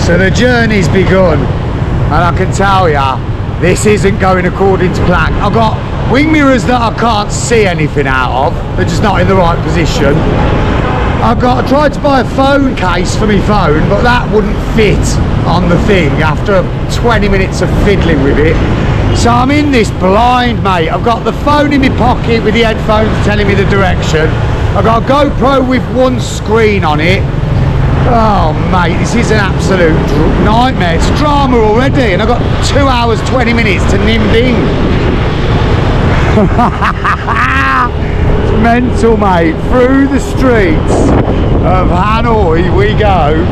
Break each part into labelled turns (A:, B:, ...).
A: So the journey's begun, and I can tell ya, this isn't going according to plan. I've got wing mirrors that I can't see anything out of. They're just not in the right position. I tried to buy a phone case for my phone, but that wouldn't fit on the thing after 20 minutes of fiddling with it. So I'm in this blind, mate. I've got the phone in my pocket with the headphones telling me the direction. I've got a GoPro with one screen on it. Oh, mate, this is an absolute nightmare. It's drama already, and I've got 2 hours, 20 minutes to Ninh Binh. It's mental, mate. Through the streets of Hanoi we go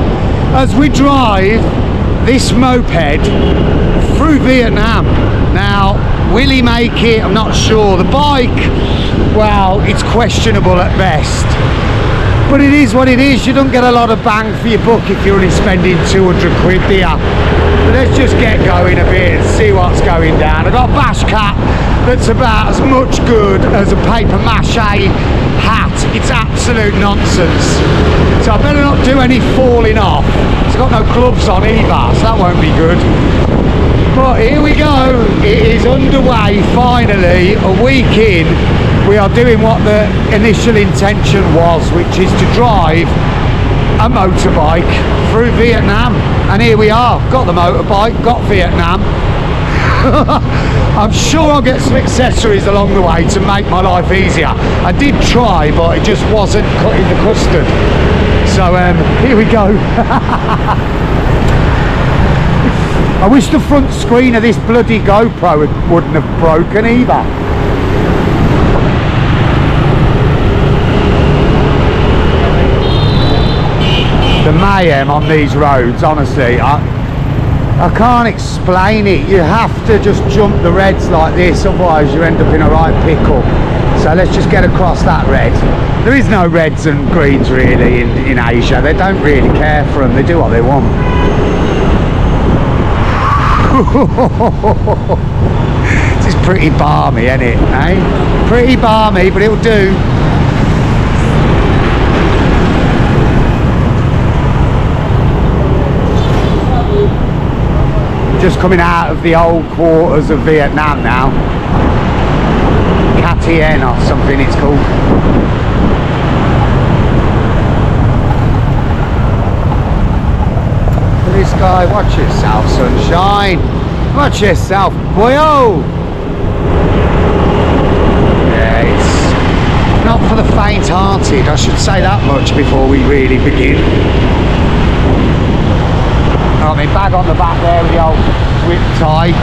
A: as we drive this moped through Vietnam. Now, will he make it? I'm not sure. The bike, well, it's questionable at best. But it is what it is. You don't get a lot of bang for your buck if you're only spending 200 quid there. But let's just get going a bit and see what's going down. I've got a bash cap that's about as much good as a paper mache hat. It's absolute nonsense. So I better not do any falling off. It's got no gloves on either, so that won't be good. But here we go. It is underway finally. A week in, we are doing what the initial intention was, which is to drive a motorbike through Vietnam. And here we are. Got the motorbike, got Vietnam. I'm sure I'll get some accessories along the way to make my life easier. I did try, but it just wasn't cutting the custard. So here we go. I wish the front screen of this bloody GoPro wouldn't have broken either. The mayhem on these roads, honestly, I can't explain it. You have to just jump the reds like this, otherwise you end up in a right pickle. So let's just get across that red. There is no reds and greens really in Asia. They don't really care for them. They do what they want. This is pretty balmy, isn't it? Eh? Pretty balmy, but it'll do. Just coming out of the old quarters of Vietnam now. Cat Tien or something it's called. This guy, watch yourself, sunshine. Watch yourself, boyo. Yeah, it's not for the faint-hearted. I should say that much before we really begin. I mean, bag on the back there with the old whip tie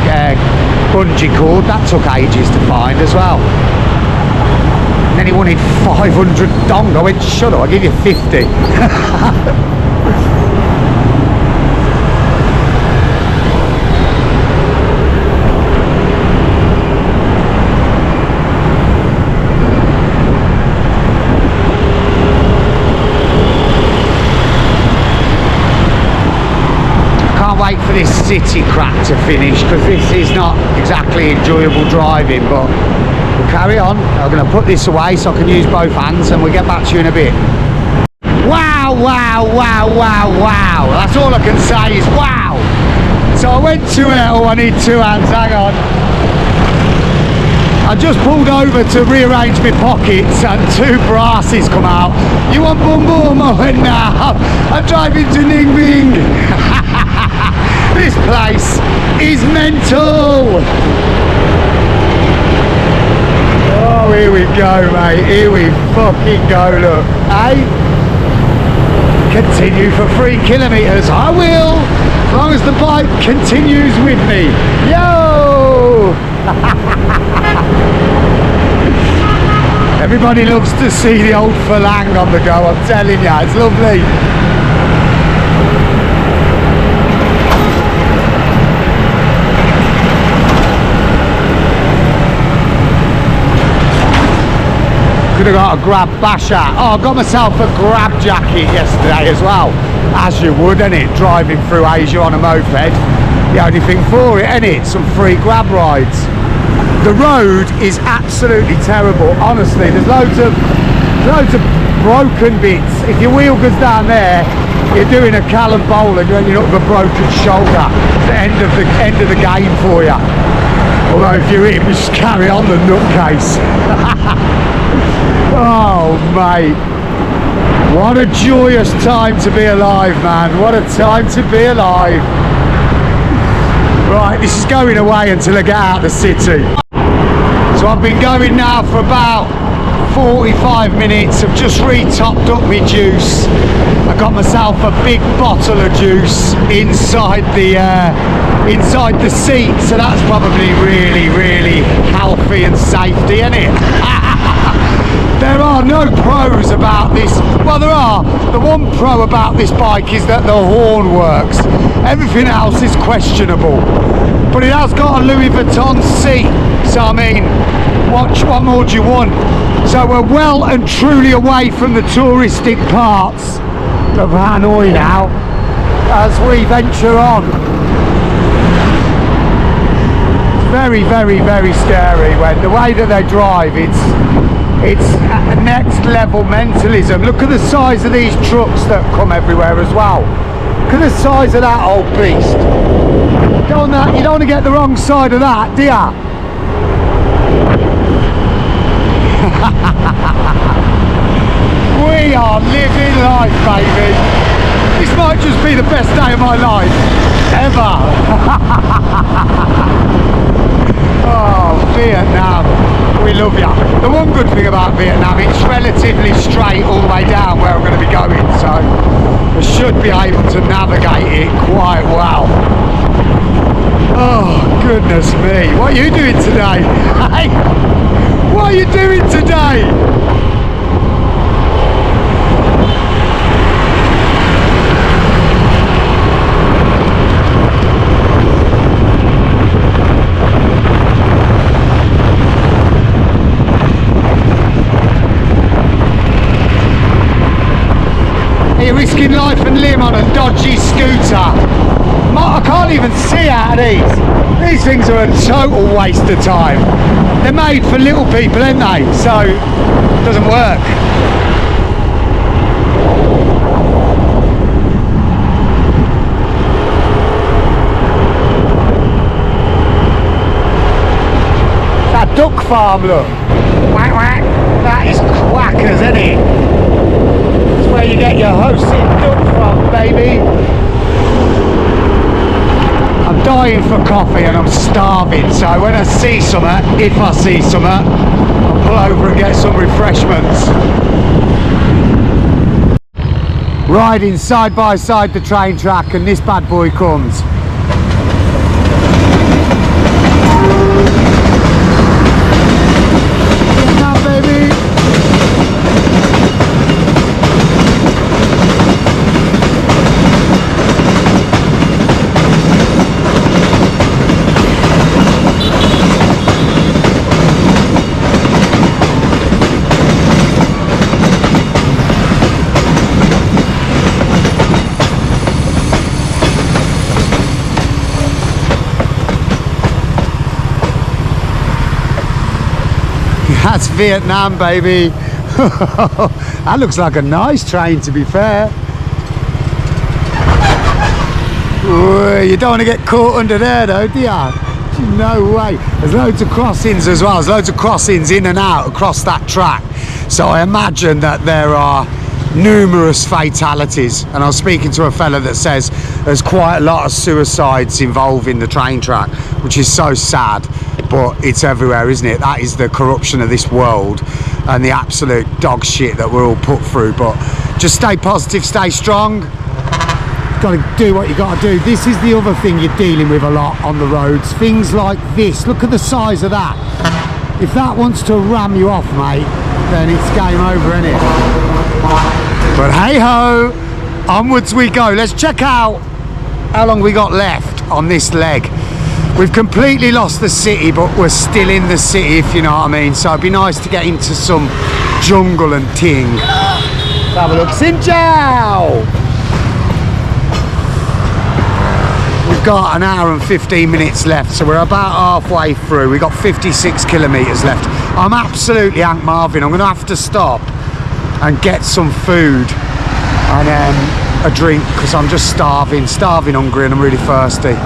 A: bungee cord. That took ages to find as well. And then he wanted 500 dong. I went, shut up, I'll give you 50. Wait for this city crack to finish, because this is not exactly enjoyable driving, but we'll carry on. I'm going to put this away so I can use both hands, and we'll get back to you in a bit. Wow, wow, wow, wow, wow. That's all I can say is wow. So I went to it. Oh, I need two hands, hang on. I just pulled over to rearrange my pockets and two brasses come out. You want boom boom? I went, nah, I'm driving to Ninh Binh. This place is mental. Oh, here we go, mate. Here we fucking go, look. Hey? Continue for 3 kilometres. I will, as long as the bike continues with me. Yo! Everybody loves to see the old Phalang on the go, I'm telling you, it's lovely. Could have got a grab bash at. Oh, I got myself a grab jacket yesterday as well. As you would, innit? Driving through Asia on a moped. The only thing for it, innit? Some free grab rides. The road is absolutely terrible, honestly. There's loads of broken bits. If your wheel goes down there, you're doing a Callum Bowl and you're ending up with a broken shoulder. It's the end of the game for you. Although if you're him, just carry on the nutcase. Oh mate, what a joyous time to be alive, man. What a time to be alive. Right, this is going away until I get out of the city. So I've been going now for about 45 minutes. I've just re-topped up my juice. I got myself a big bottle of juice inside the seat, so that's probably really healthy and safety, isn't it? There are no pros about this. Well, there are. The one pro about this bike is that the horn works. Everything else is questionable. But it has got a Louis Vuitton seat, so I mean, what more do you want? So we're well and truly away from the touristic parts of Hanoi now as we venture on. It's very scary when the way that they drive, it's next level mentalism. Look at the size of these trucks that come everywhere as well. Look at the size of that old beast. You don't want to get the wrong side of that, do ya? We are living life, baby. This might just be the best day of my life ever. Oh, Vietnam, we love ya. The one good thing about Vietnam, it's relatively straight all the way down where I'm going to be going, so I should be able to navigate it quite well. Oh, goodness me. What are you doing today? Hey, what are you doing today? You're risking life and limb on a dodgy scooter. I can't even see out of these. These things are a total waste of time. They're made for little people, aren't they? So it doesn't work. That duck farm, look. Whack whack. That is Quackers, isn't it? That's where you get your hosted duck from, baby. I'm dying for coffee and I'm starving, so when I see something, if I see something, I'll pull over and get some refreshments. Riding side by side the train track, and this bad boy comes. Vietnam, baby! That's Vietnam, baby. That looks like a nice train, to be fair. Ooh, you don't want to get caught under there though, do ya? No way. There's loads of crossings as well. There's loads of crossings in and out across that track. So I imagine that there are numerous fatalities. And I was speaking to a fella that says there's quite a lot of suicides involving the train track, which is so sad. But it's everywhere, isn't it? That is the corruption of this world and the absolute dog shit that we're all put through. But just stay positive, stay strong. Got to do what you got to do. This is the other thing you're dealing with a lot on the roads. Things like this. Look at the size of that. If that wants to ram you off, mate, then it's game over, isn't it? But hey ho, onwards we go. Let's check out how long we got left on this leg. We've completely lost the city, but we're still in the city, if you know what I mean. So it'd be nice to get into some jungle and ting. Let's have a look. Xin chào! We've got an hour and 15 minutes left, so we're about halfway through. We've got 56 kilometres left. I'm absolutely Hank Marvin. I'm going to have to stop and get some food and a drink because I'm just starving hungry, and I'm really thirsty.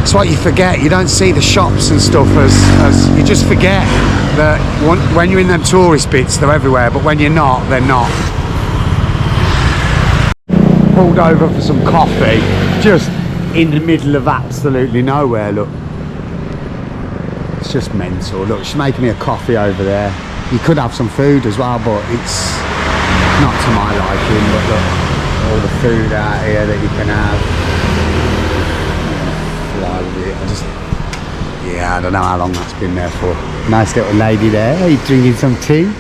A: It's what you forget. You don't see the shops and stuff as you just forget that when you're in them tourist bits, they're everywhere, but when you're not, they're not. Pulled over for some coffee, just in the middle of absolutely nowhere. Look, it's just mental. Look, she's making me a coffee over there. You could have some food as well, but it's not to my liking. But look, all the food out here that you can have. Fly with it. Yeah, I don't know how long that's been there for. Nice little lady there. Are you drinking some tea?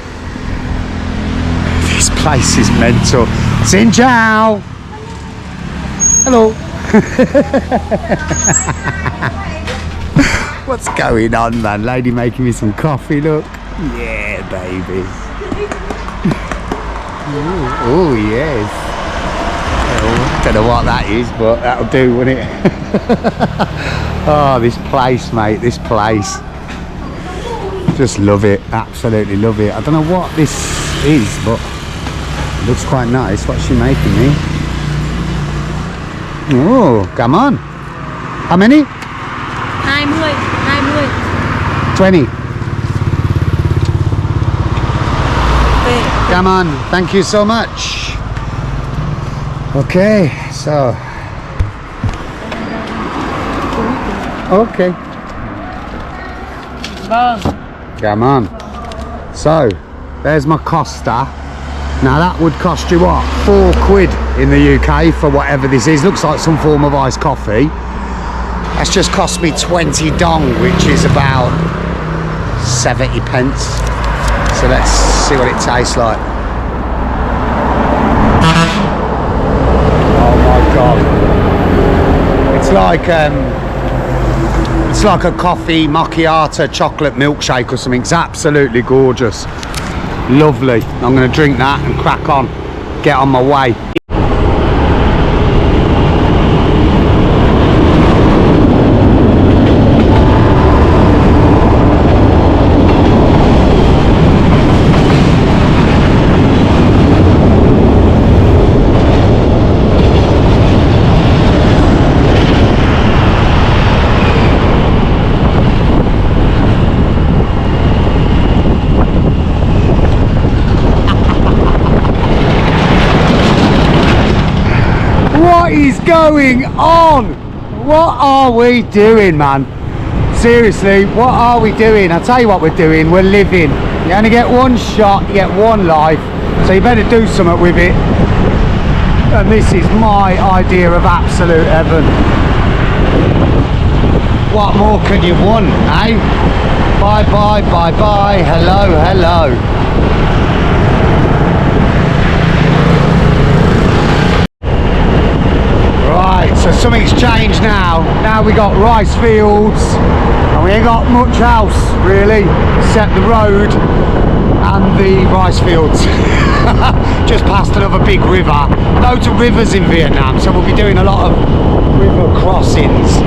A: This place is mental. Xin chào. Hello. What's going on, man? Lady making me some coffee, look. Yeah, baby. Oh, yes. Oh, don't know what that is, but that'll do, won't it? Oh, this place, mate, this place. Just love it, absolutely love it. I don't know what this is, but it looks quite nice. What's she making me? Oh, come on. How many? 20. Come on, thank you so much. Okay, so. Okay. Come on. So, there's my Costa. Now that would cost you what? £4 in the UK for whatever this is. Looks like some form of iced coffee. That's just cost me 20 dong, which is about 70 pence. So let's see what it tastes like. Oh my god. It's like a coffee macchiato chocolate milkshake or something. It's absolutely gorgeous. Lovely. I'm going to drink that and crack on. Get on my way. What is going on? What are we doing, man? Seriously, what are we doing? I'll tell you what we're doing. We're living. You only get one shot, you get one life, so you better do something with it. And this is my idea of absolute heaven. What more can you want, eh? Bye bye, bye bye, hello, hello. So something's changed now. Now we got rice fields and we ain't got much else really except the road and the rice fields. Just past another big river. Loads of rivers in Vietnam, so we'll be doing a lot of river crossings.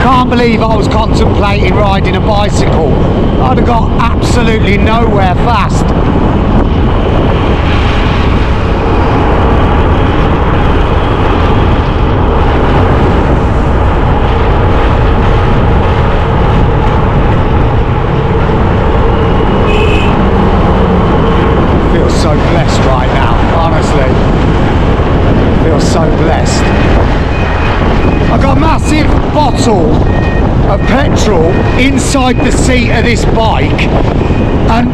A: Can't believe I was contemplating riding a bicycle. I'd have got absolutely nowhere fast. So blessed right now, honestly. I feel so blessed. I got a massive bottle of petrol inside the seat of this bike, and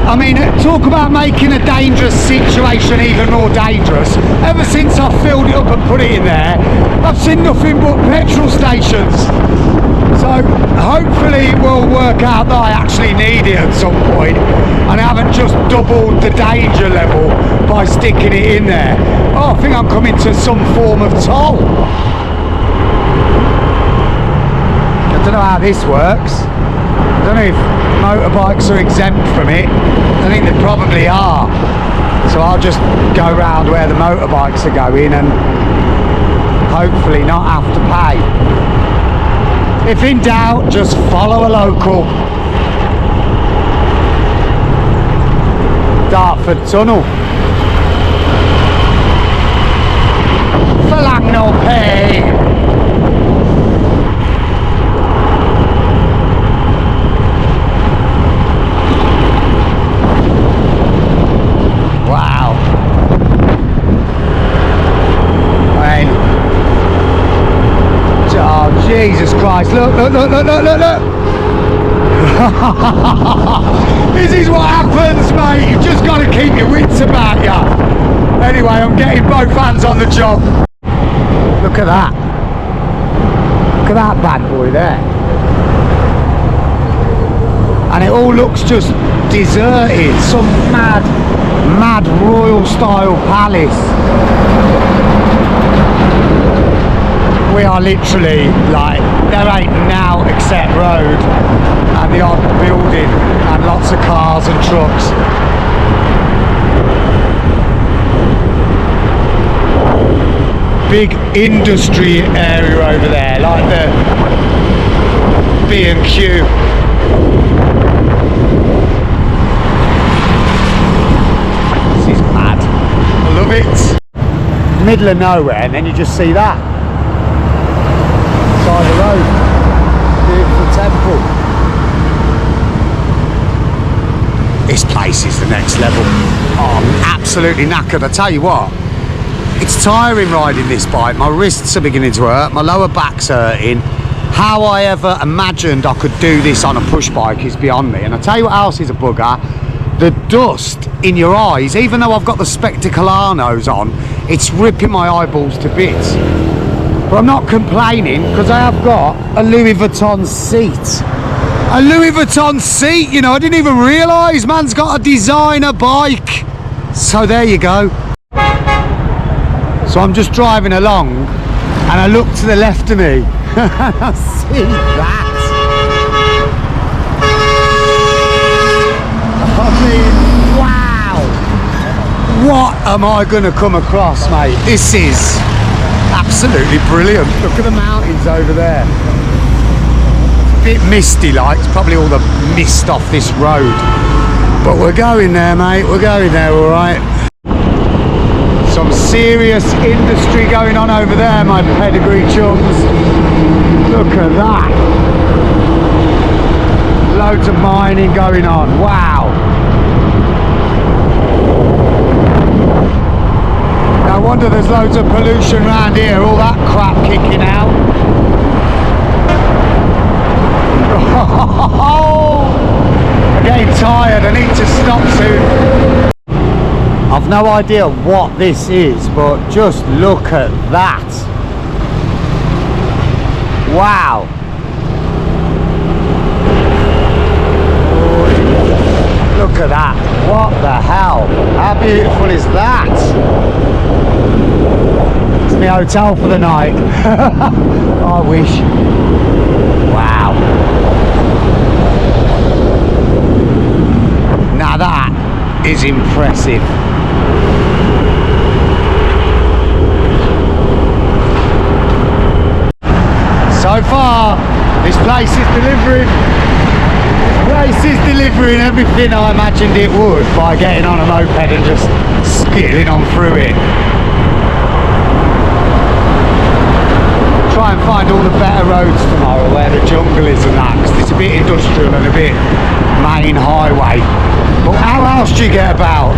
A: I mean, talk about making a dangerous situation even more dangerous. Ever since I filled it up and put it in there, I've seen nothing but petrol stations. So hopefully it will work out that I actually need it at some point and I haven't just doubled the danger level by sticking it in there. Oh, I think I'm coming to some form of toll. I don't know how this works. I don't know if motorbikes are exempt from it. I think they probably are. So I'll just go round where the motorbikes are going and hopefully not have to pay. If in doubt, just follow a local. Stratford Tunnel. Pay. Wow. I mean, oh Jesus Christ, look. This is what happens, mate. You've just got to keep your wits about you. Anyway, I'm getting both hands on the job. Look at that. Look at that bad boy there. And it all looks just deserted. Some mad royal style palace. We are literally like, there ain't now except road and the odd building and lots of cars and trucks. Big industry area over there, like the B&Q. This is mad. I love it. Middle of nowhere, and then you just see that. Side of the road. Beautiful temple. This place is the next level. Oh, I'm absolutely knackered. I tell you what. It's tiring riding this bike. My wrists are beginning to hurt, my lower back's hurting. How I ever imagined I could do this on a push bike is beyond me. And I tell you what else is a bugger, the dust in your eyes. Even though I've got the spectacle Arnos on, it's ripping my eyeballs to bits. But I'm not complaining because I have got a Louis Vuitton seat. A Louis Vuitton seat, you know, I didn't even realise man's got a designer bike. So there you go. So I'm just driving along and I look to the left of me and I see that. I mean, wow. What am I going to come across, mate? This is absolutely brilliant. Look at the mountains over there. A bit misty like, it's probably all the mist off this road. But we're going there, mate, we're going there, all right. Some serious industry going on over there, my pedigree chums. Look at that. Loads of mining going on. Wow. No wonder there's loads of pollution around here. All that crap kicking out. I'm getting tired. I need to stop soon. I've no idea what this is, but just look at that. Wow. Look at that. What the hell? How beautiful is that? It's my hotel for the night. I wish. Wow. Now that is impressive. So far, this place is delivering. This place is delivering everything I imagined it would by getting on a moped and just skidding on through it. Try and find all the better roads tomorrow where the jungle is and that, because it's a bit industrial and a bit main highway. But how else do you get about?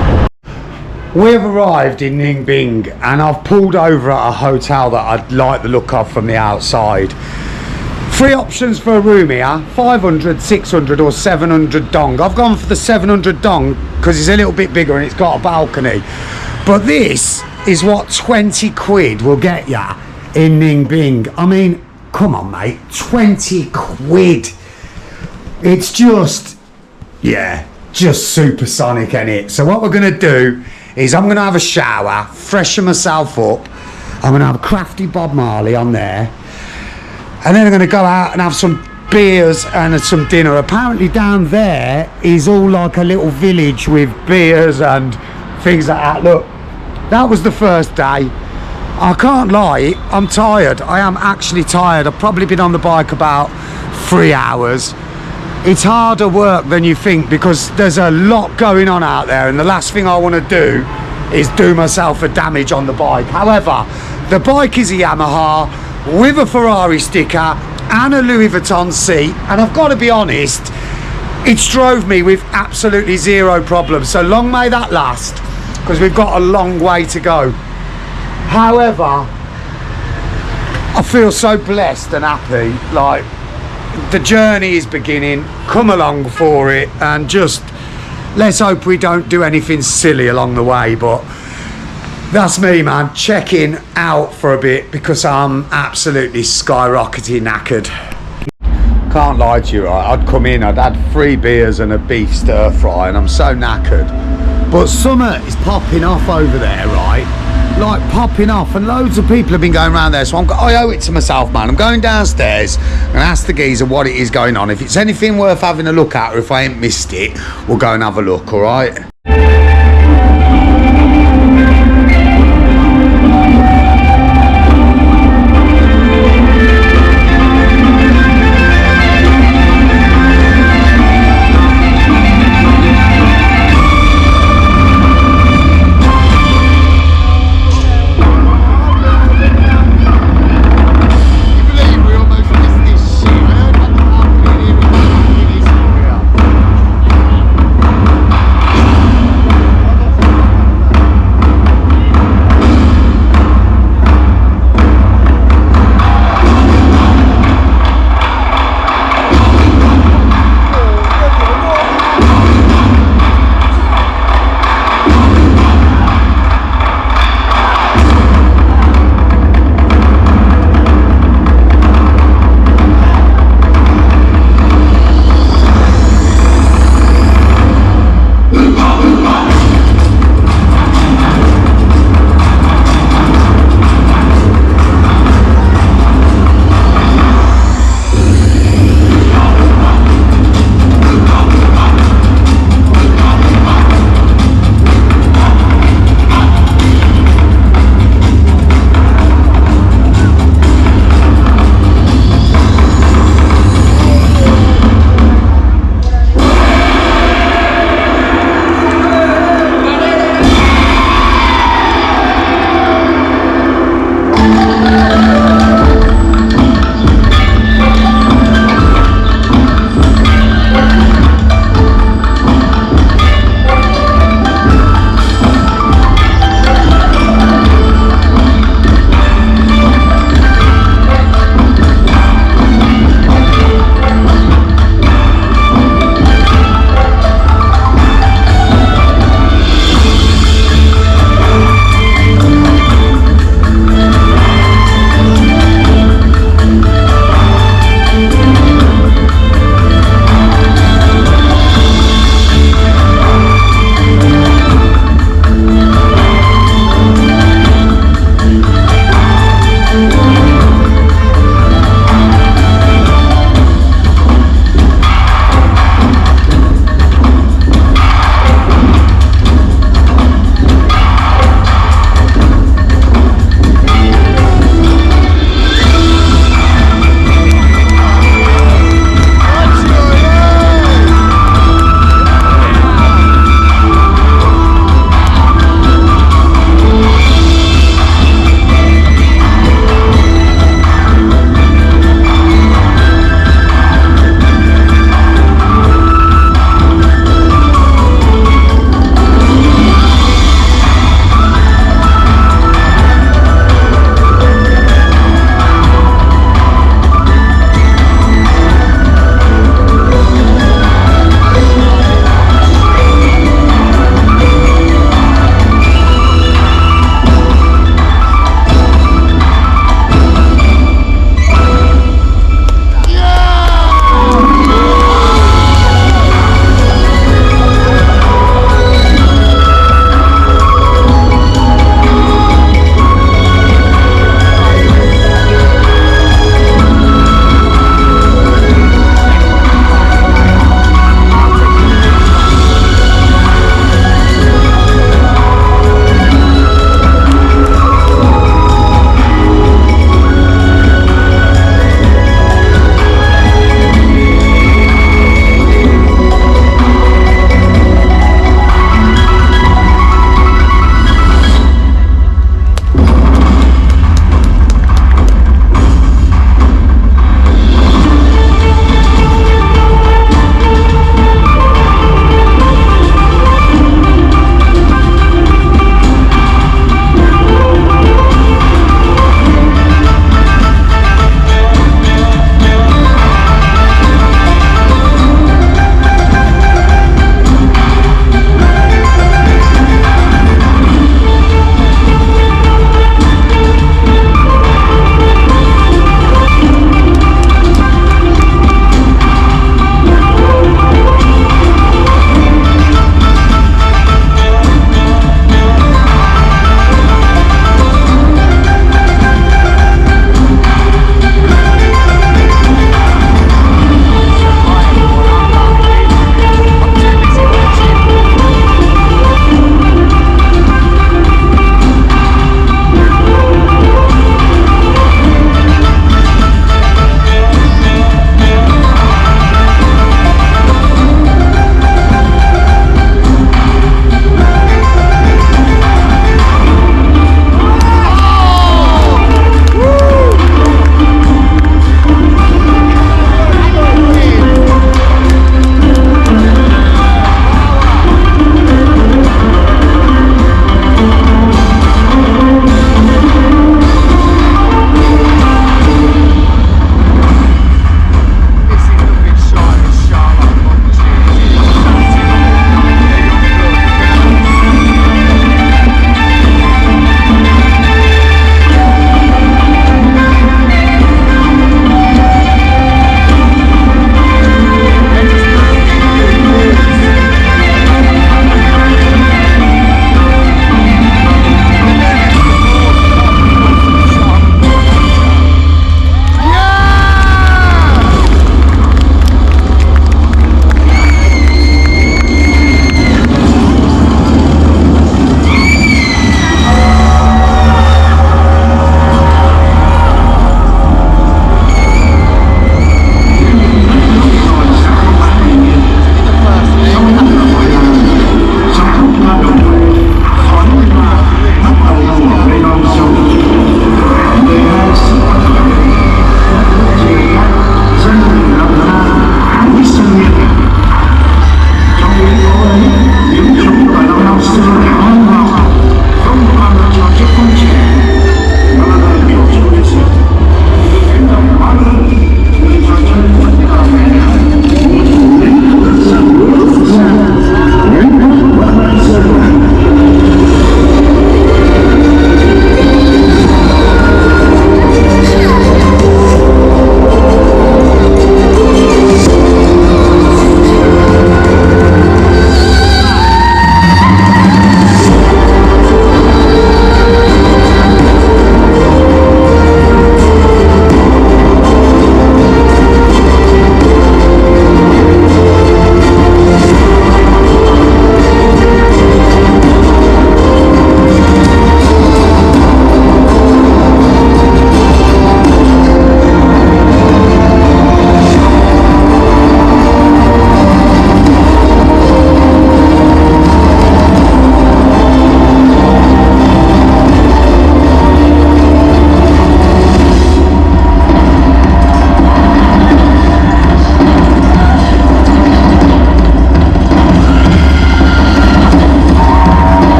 A: We've arrived in Ninh Binh and I've pulled over at a hotel that I'd like the look of from the outside. 3 options for a room here, 500, 600 or 700 dong. I've gone for the 700 dong because it's a little bit bigger and it's got a balcony. But this is what 20 quid will get ya in Ninh Binh. I mean, come on mate, 20 quid. It's just, yeah, just supersonic, ain't it? So what we're gonna do is I'm gonna have a shower, freshen myself up. I'm gonna have a crafty Bob Marley on there. And then I'm gonna go out and have some beers and some dinner. Apparently down there is all like a little village with beers and things like that. Look, that was the first day. I can't lie, I'm tired. I am actually tired. I've probably been on the bike about 3 hours. it's harder work than you think, because there's a lot going on out there, and the last thing I want to do is do myself a damage on the bike. However, the bike is a Yamaha with a Ferrari sticker and a Louis Vuitton seat, and I've got to be honest, it's drove me with absolutely zero problems. So long may that last, because we've got a long way to go. However, I feel so blessed and happy. Like, the journey is beginning. Come along for it, and just let's hope we don't do anything silly along the way. But that's me, man, checking out for a bit because I'm absolutely skyrocketing knackered. Can't lie to you, right? I'd come in, I'd had 3 beers and a beef stir fry, and I'm so knackered. But summer is popping off over there, right? Like, popping off, and loads of people have been going around there. So I owe it to myself, man. I'm going downstairs and ask the geezer what it is going on. If it's anything worth having a look at, or if I ain't missed it, we'll go and have a look, all right?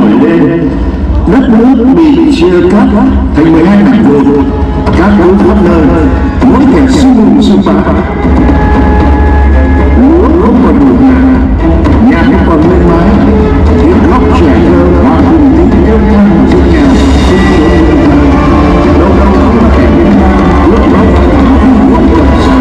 B: nổi lên, đất nước bị chia cắt thành 12 mảnh vụn, các đống khắp nơi, mỗi kẻ sung hùng sung bá. Lúa không còn đủ nhà không còn lên mái, tiếng khóc trẻ thơ hòa cùng tiếng kêu than của dân nghèo trên phố đường thờ. Đâu đâu cũng là kẻ biên ta, lúc đó phải không muốn được sao.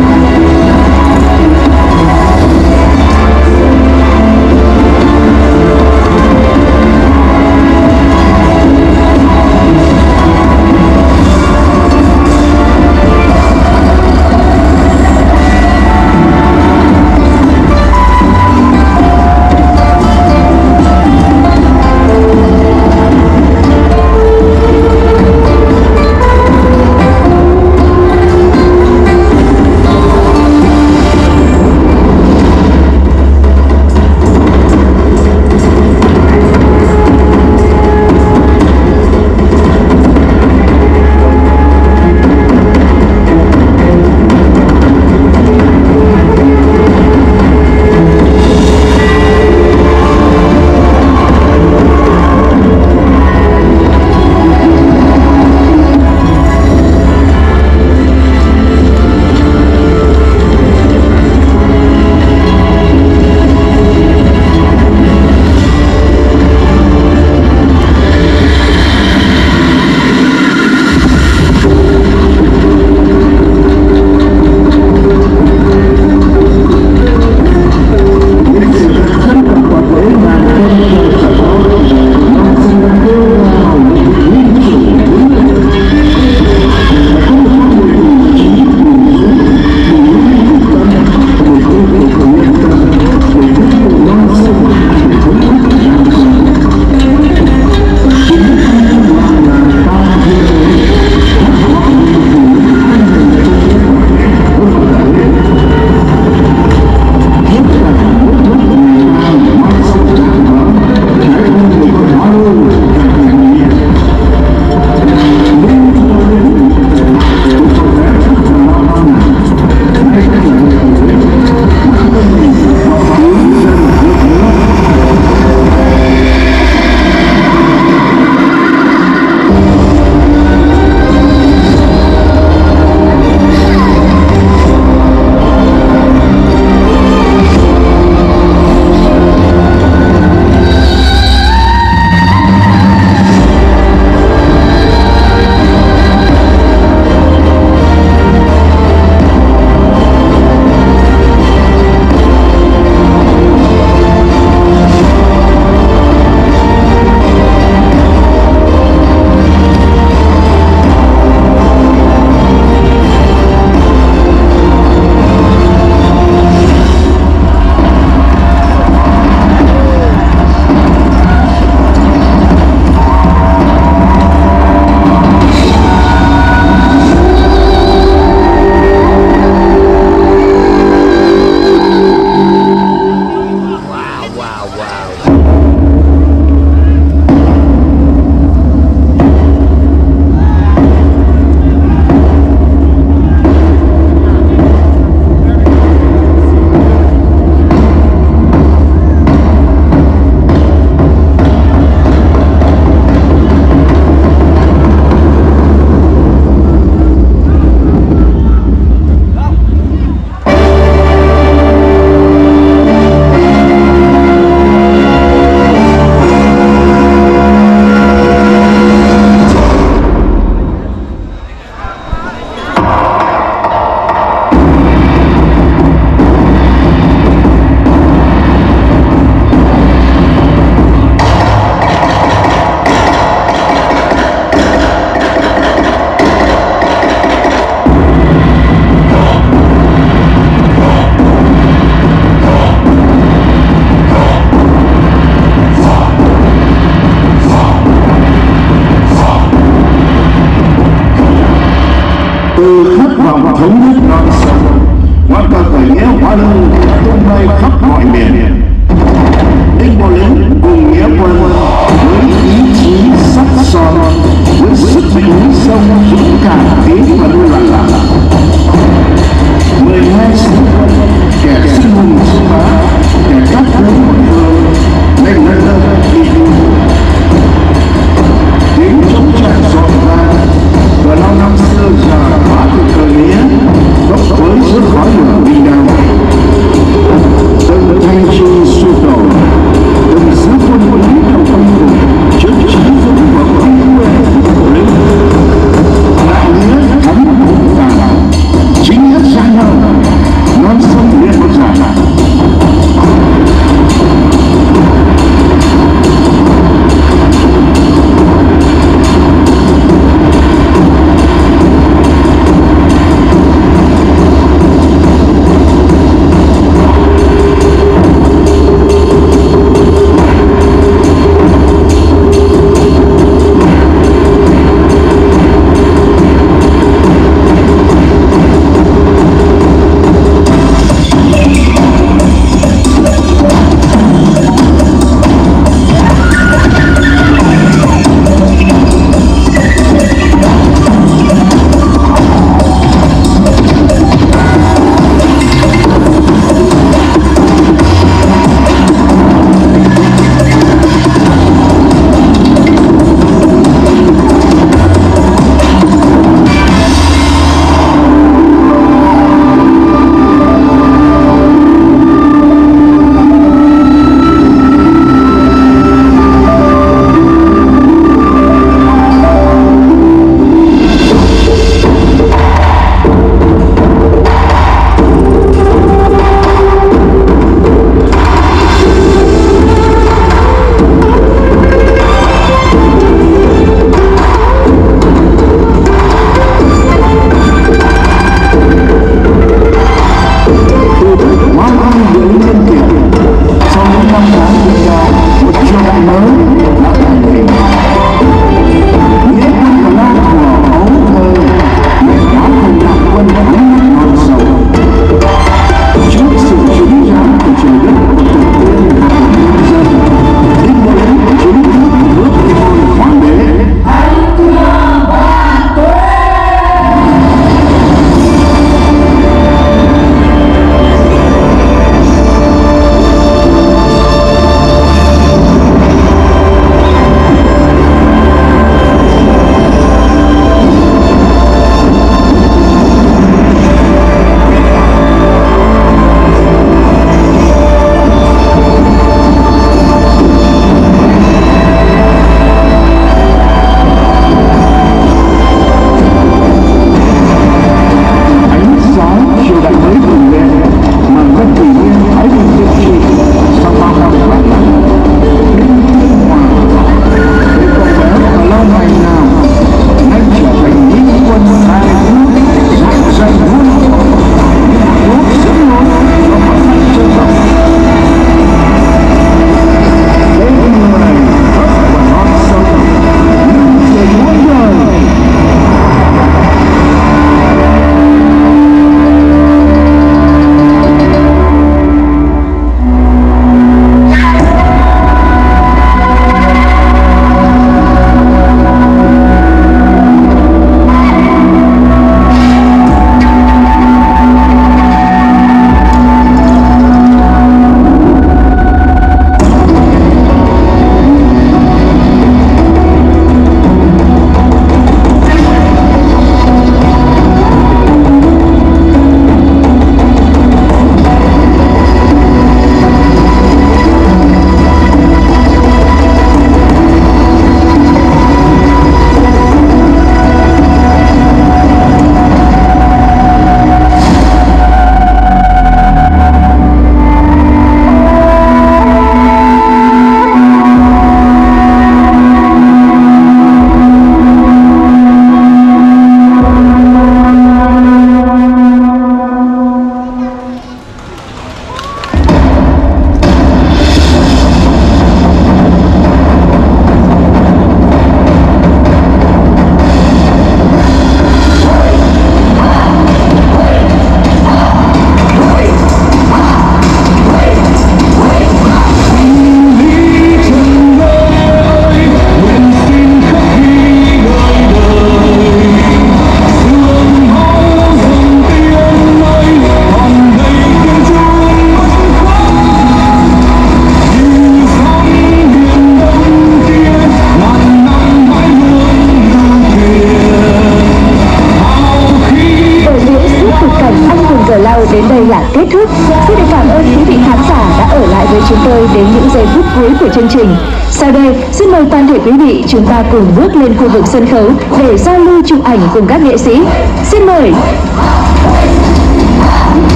C: chương trình. Sau đây, xin mời toàn thể quý vị chúng ta cùng bước lên khu vực sân khấu để giao lưu chụp ảnh cùng các nghệ sĩ. Xin mời.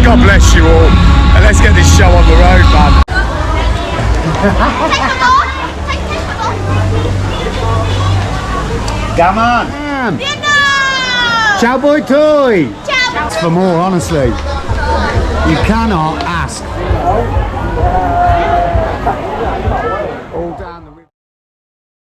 A: God bless you all, and let's get this show on the road, man. Come on. Ciao boy toy. For more, honestly. You cannot ask.